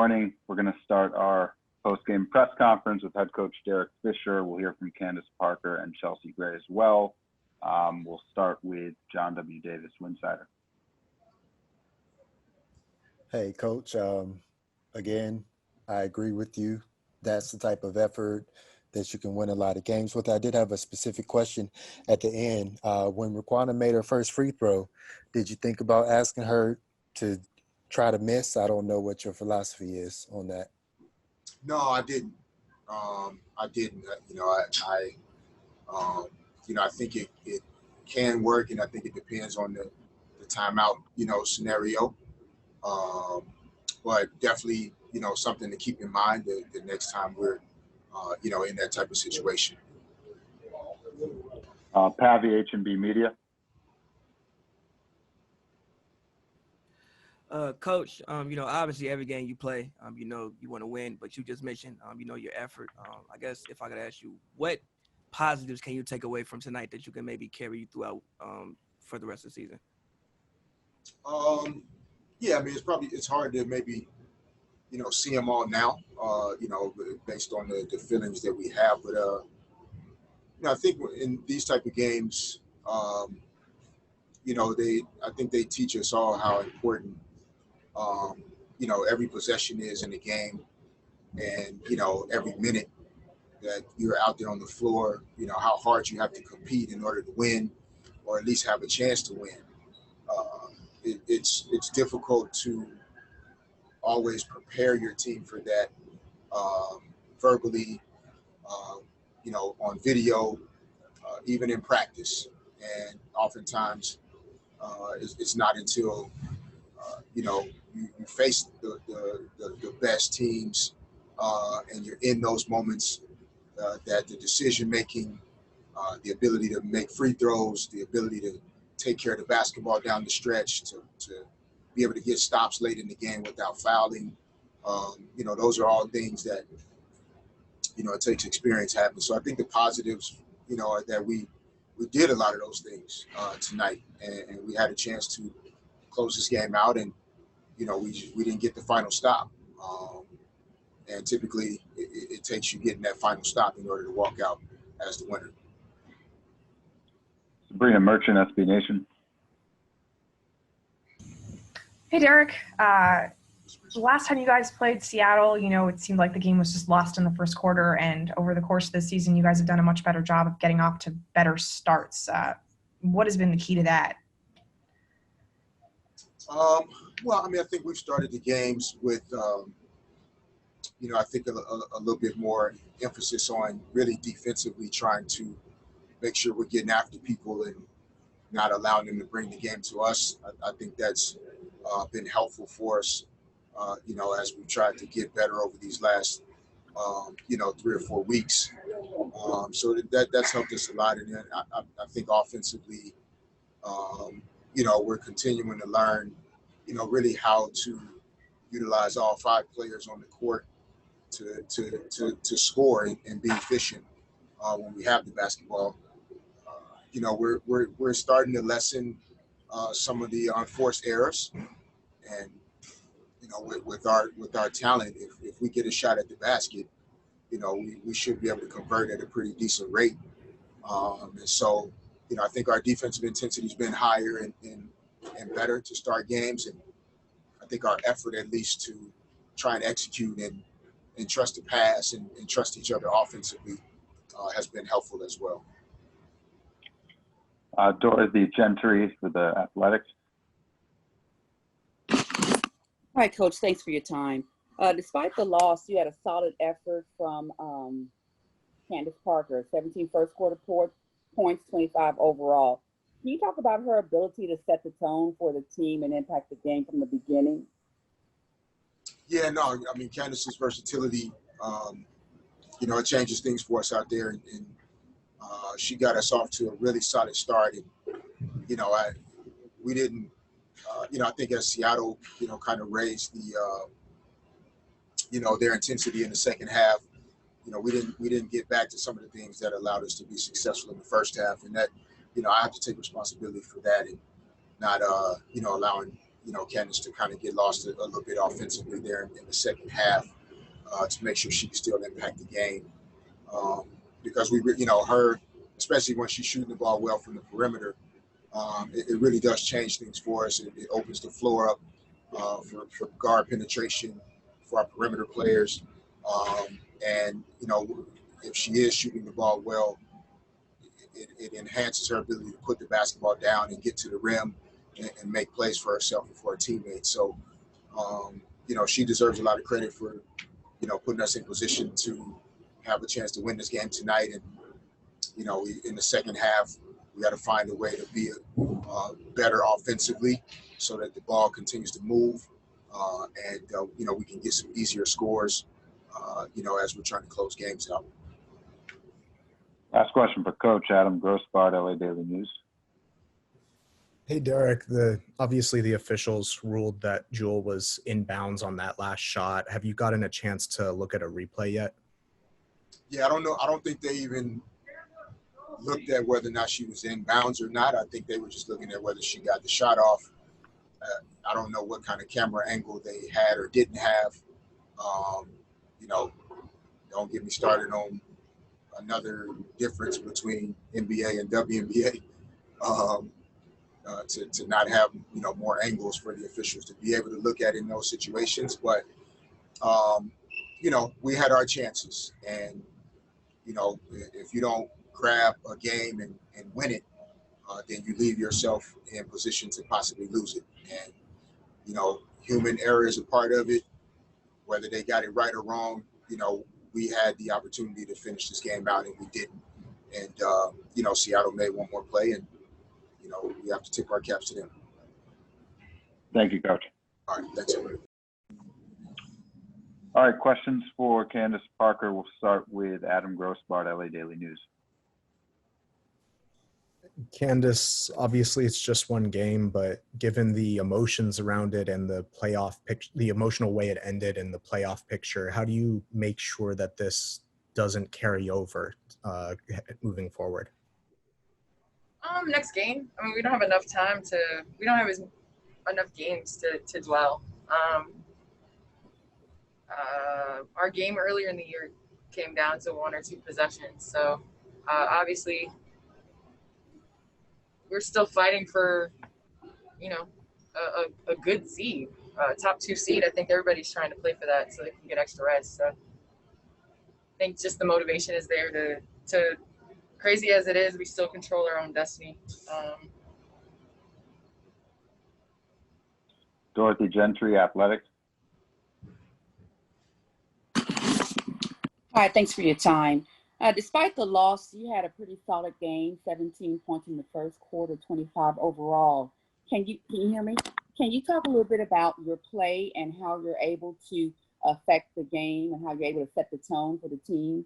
morning. We're going to start our post-game press conference with head coach Derek Fisher. We'll hear from Candace Parker and Chelsea Gray as well. We'll start with John W. Davis, Winsider. Hey, Coach. Again, I agree with you. That's the type of effort that you can win a lot of games with. I did have a specific question at the end. When Raquana made her first free throw, did you think about asking her to try to miss? I don't know what your philosophy is on that. No, I didn't. I didn't. I think it can work, and I think it depends on the timeout, scenario. But definitely, something to keep in mind the next time we're, in that type of situation. Pavy, H&B Media. Coach, obviously every game you play, you want to win, but you just mentioned, your effort. I guess if I could ask you, what positives can you take away from tonight that you can maybe carry you throughout for the rest of the season? It's hard to maybe, see them all now, based on the feelings that we have. But, I think in these type of games, I think they teach us all how important, every possession is in the game, and, every minute that you're out there on the floor, how hard you have to compete in order to win, or at least have a chance to win. It's difficult to always prepare your team for that, verbally, on video, even in practice. And oftentimes, it's not until you face the best teams, and you're in those moments, that the decision making, the ability to make free throws, the ability to take care of the basketball down the stretch, to be able to get stops late in the game without fouling. Those are all things that, it takes experience having. So I think the positives, are that we did a lot of those things tonight, and we had a chance to close this game out, and, we didn't get the final stop. And typically it takes you getting that final stop in order to walk out as the winner. Sabrina Merchant, SB Nation. Hey, Derek. The last time you guys played Seattle, it seemed like the game was just lost in the first quarter, and over the course of the season, you guys have done a much better job of getting off to better starts. What has been the key to that? I think we've started the games with, I think a little bit more emphasis on really defensively trying to make sure we're getting after people and not allowing them to bring the game to us. I think that's been helpful for us, as we tried to get better over these last, 3 or 4 weeks. So that's helped us a lot. And then I think offensively, we're continuing to learn, really how to utilize all 5 players on the court to score and be efficient when we have the basketball. We're starting to lessen some of the unforced errors, and with our talent, if we get a shot at the basket, we should be able to convert at a pretty decent rate. And so, I think our defensive intensity has been higher and better to start games, and I think our effort, at least, to try and execute and trust the pass and trust each other offensively, has been helpful as well. Dorothy Gentry for the Athletics. All right, Coach, thanks for your time. Despite the loss, you had a solid effort from Candace Parker, 17 first quarter points, 25 overall. Can you talk about her ability to set the tone for the team and impact the game from the beginning? Yeah, no, Candace's versatility, it changes things for us out there. And she got us off to a really solid start. And, we didn't, I think as Seattle, kind of raised the, their intensity in the second half, we didn't get back to some of the things that allowed us to be successful in the first half. And that, I have to take responsibility for that, and not, allowing, Candace to kind of get lost a little bit offensively there in the second half to make sure she can still impact the game. Because her, especially when she's shooting the ball well from the perimeter, it really does change things for us. It opens the floor up for guard penetration for our perimeter players. And if she is shooting the ball well, it enhances her ability to put the basketball down and get to the rim and make plays for herself and for her teammates. So, she deserves a lot of credit for, putting us in position to have a chance to win this game tonight. And, in the second half, we got to find a way to be better offensively so that the ball continues to move and we can get some easier scores, as we're trying to close games out. Last question for Coach Adam Grossbart, LA Daily News. Hey, Derek, obviously the officials ruled that Jewel was in bounds on that last shot. Have you gotten a chance to look at a replay yet? Yeah, I don't know. I don't think they even looked at whether or not she was in bounds or not. I think they were just looking at whether she got the shot off. I don't know what kind of camera angle they had or didn't have. Don't get me started on another difference between NBA and WNBA. To not have more angles for the officials to be able to look at in those situations, but we had our chances, and if you don't grab a game and win it, then you leave yourself in position to possibly lose it. And human error is a part of it. Whether they got it right or wrong, we had the opportunity to finish this game out and we didn't. And Seattle made one more play, and we have to tip our caps to them. Thank you, Coach. All right, thanks, everybody. All right, questions for Candace Parker. We'll start with Adam Grossbart, LA Daily News. Candace, obviously it's just one game, but given the emotions around it and the playoff the emotional way it ended in the playoff picture, how do you make sure that this doesn't carry over moving forward? Next game. I mean, we don't have enough time we don't have enough games to dwell. Our game earlier in the year came down to 1 or 2 possessions. So obviously we're still fighting for, a good seed, top 2 seed. I think everybody's trying to play for that so they can get extra rest. So I think just the motivation is there to crazy as it is, we still control our own destiny. Dorothy Gentry, Athletics. Hi, thanks for your time. Despite the loss, you had a pretty solid game, 17 points in the first quarter, 25 overall. Can you hear me? Can you talk a little bit about your play and how you're able to affect the game and how you're able to set the tone for the team?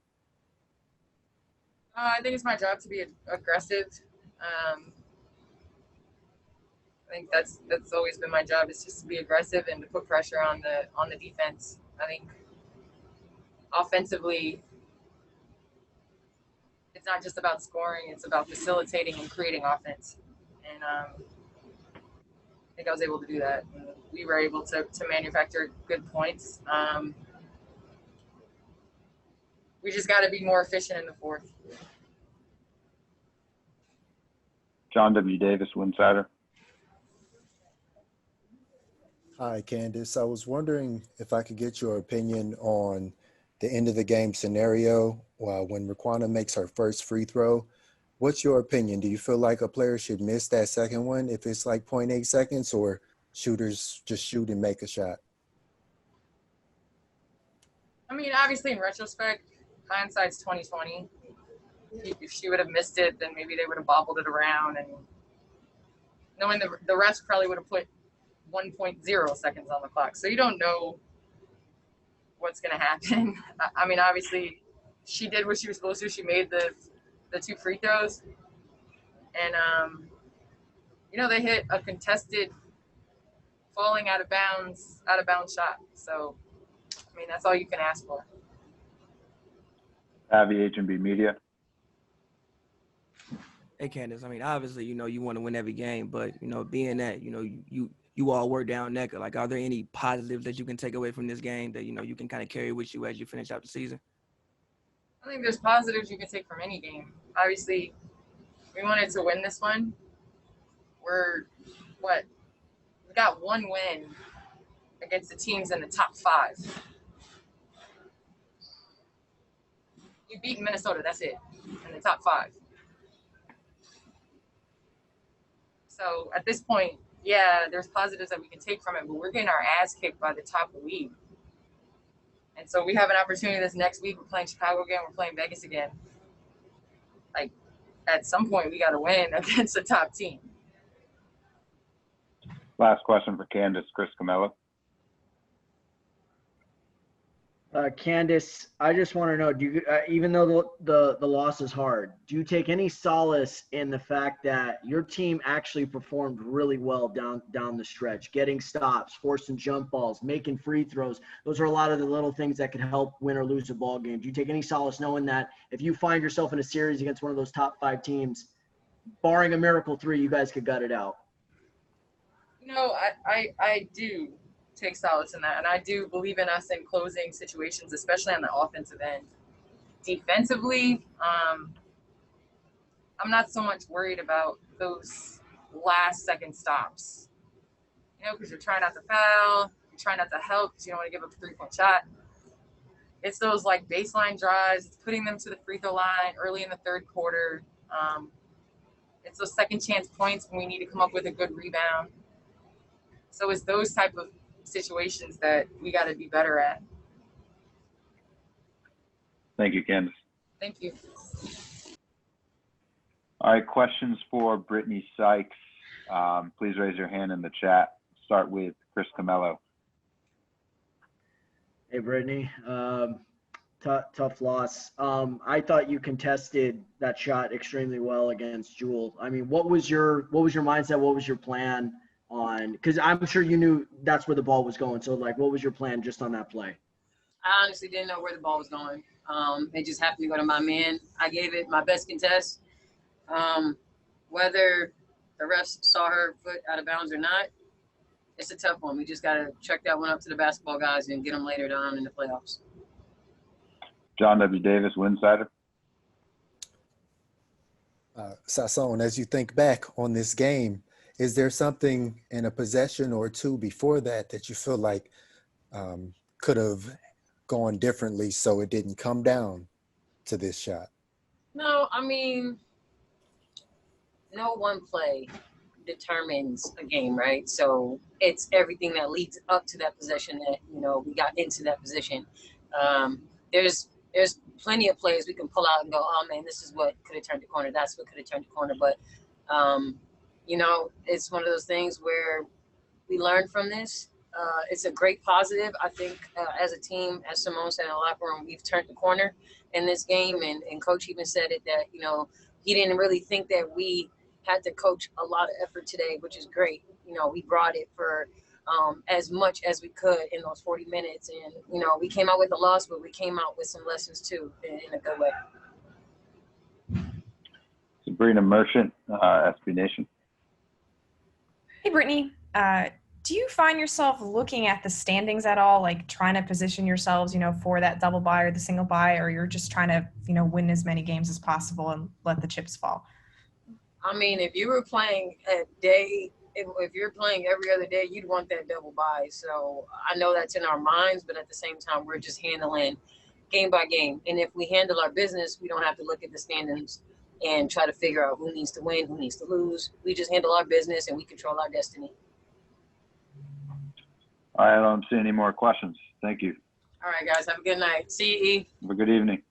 I think it's my job to be aggressive. I think that's always been my job, is just to be aggressive and to put pressure on the defense. I think offensively, it's not just about scoring; it's about facilitating and creating offense. And I think I was able to do that. And we were able to manufacture good points. We just got to be more efficient in the fourth. John W. Davis, Winsider. Hi, Candace. I was wondering if I could get your opinion on the end of the game scenario when Raquana makes her first free throw. What's your opinion? Do you feel like a player should miss that second one if it's like 0.8 seconds, or shooters just shoot and make a shot? I mean, obviously, in retrospect, hindsight's 20/20. If she would have missed it, then maybe they would have bobbled it around, and knowing the refs probably would have put 1.0 seconds on the clock. So you don't know what's going to happen. I mean, obviously, she did what she was supposed to. She made the 2 free throws, and they hit a contested, falling out of bounds shot. So, I mean, that's all you can ask for. Pavy H&B Media. Hey, Candace, I mean, obviously, you want to win every game, but, being that, you you all were down Necker. Like, are there any positives that you can take away from this game that, you can kind of carry with you as you finish out the season? I think there's positives you can take from any game. Obviously, we wanted to win this one. We got one win against the teams in the top 5. You beat Minnesota, that's it, in the top 5. So at this point, yeah, there's positives that we can take from it, but we're getting our ass kicked by the top of the league. And so we have an opportunity this next week. We're playing Chicago again. We're playing Vegas again. Like, at some point, we got to win against the top team. Last question for Candace, Chris Camello. Candace, I just want to know, do you, even though the loss is hard, do you take any solace in the fact that your team actually performed really well down the stretch, getting stops, forcing jump balls, making free throws? Those are a lot of the little things that could help win or lose a ball game. Do you take any solace knowing that if you find yourself in a series against one of those top 5 teams, barring a miracle 3, you guys could gut it out? I do take solace in that, and I do believe in us in closing situations, especially on the offensive end. Defensively, I'm not so much worried about those last second stops, because you're trying not to foul, you're trying not to help because you don't want to give up a 3-point shot. It's those like baseline drives, it's putting them to the free throw line early in the third quarter. It's those second chance points when we need to come up with a good rebound. So it's those type of situations that we got to be better at. Thank you, Candace. Thank you. All right, questions for Brittney Sykes. Please raise your hand in the chat. Start with Chris Camello. Hey, Brittney. Tough loss. I thought you contested that shot extremely well against Jewel. I mean, what was your mindset? What was your plan on? Because I'm sure you knew that's where the ball was going. So, like, what was your plan just on that play? I honestly didn't know where the ball was going. It just happened to go to my man. I gave it my best contest. Whether the refs saw her foot out of bounds or not, it's a tough one. We just got to check that one up to the basketball guys and get them later down in the playoffs. John W. Davis, Winsider. Sasson, as you think back on this game, is there something in a possession or two before that you feel like could have gone differently so it didn't come down to this shot? No, I mean, no one play determines a game, right? So it's everything that leads up to that possession that, we got into that position. There's plenty of plays we can pull out and go, oh man, this is what could have turned the corner. That's what could have turned the corner. But, it's one of those things where we learn from this. It's a great positive. I think as a team, as Simone said in the locker room, we've turned the corner in this game. And Coach even said it that, he didn't really think that we had to coach a lot of effort today, which is great. We brought it for as much as we could in those 40 minutes. And, we came out with a loss, but we came out with some lessons too in a good way. Sabrina Merchant, SB Nation. Hey, Brittney. Do you find yourself looking at the standings at all, like trying to position yourselves, for that double bye or the single bye, or you're just trying to, win as many games as possible and let the chips fall? I mean, if you were playing if you're playing every other day, you'd want that double bye. So I know that's in our minds, but at the same time, we're just handling game by game. And if we handle our business, we don't have to look at the standings and try to figure out who needs to win, who needs to lose. We just handle our business and we control our destiny. All right, I don't see any more questions. Thank you. All right, guys, have a good night. See you, E. Have a good evening.